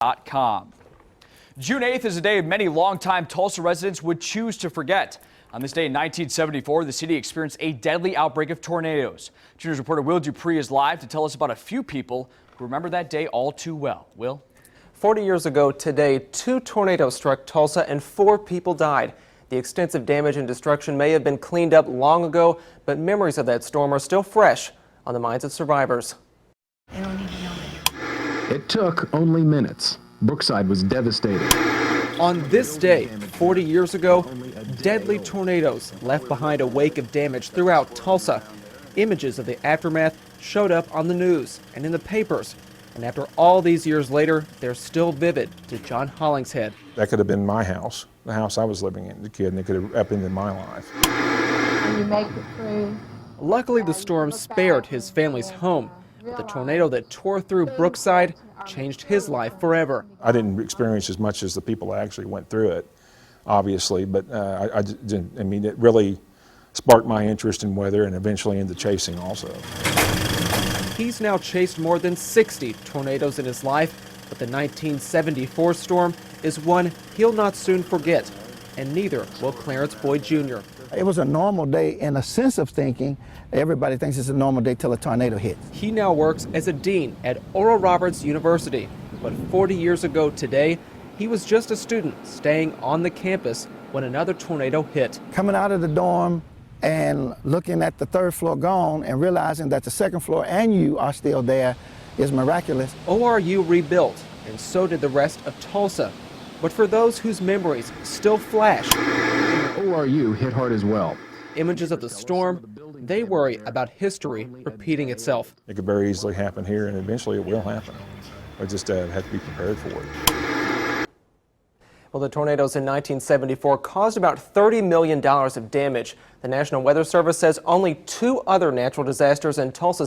Tulsa.com. June 8th is a day many longtime Tulsa residents would choose to forget. On this day in 1974, the city experienced a deadly outbreak of tornadoes. Junior's reporter Will Dupree is live to tell us about a few people who remember that day all too well. Will? 40 years ago today, 2 tornadoes struck Tulsa and 4 people died. The extensive damage and destruction may have been cleaned up long ago, but memories of that storm are still fresh on the minds of survivors. It took only minutes. Brookside was devastated. On this day, 40 years ago, deadly tornadoes left behind a wake of damage throughout Tulsa. Images of the aftermath showed up on the news and in the papers. And after all these years later, they're still vivid to John Hollingshead. That could have been my house, the house I was living in as a kid, and it could have upended my life. And you make it through. Luckily, the storm spared his family's home, but the tornado that tore through Brookside changed his life forever. I didn't experience as much as the people that actually went through it, obviously, but I mean, it really sparked my interest in weather and eventually into chasing also. He's now chased more than 60 tornadoes in his life, but the 1974 storm is one he'll not soon forget, and neither will Clarence Boyd Jr. It was a normal day in a sense of thinking. Everybody thinks it's a normal day till a tornado hits. He now works as a dean at Oral Roberts University, but 40 years ago today, he was just a student staying on the campus when another tornado hit. Coming out of the dorm and looking at the 3rd floor gone and realizing that the 2nd floor and you are still there is miraculous. ORU rebuilt, and so did the rest of Tulsa. But for those whose memories still flash, ORU hit hard as well. Images of the storm, they worry about history repeating itself. It could very easily happen here, and eventually it will happen. We just have to be prepared for it. Well, the tornadoes in 1974 caused about $30 million of damage. The National Weather Service says only 2 other natural disasters in Tulsa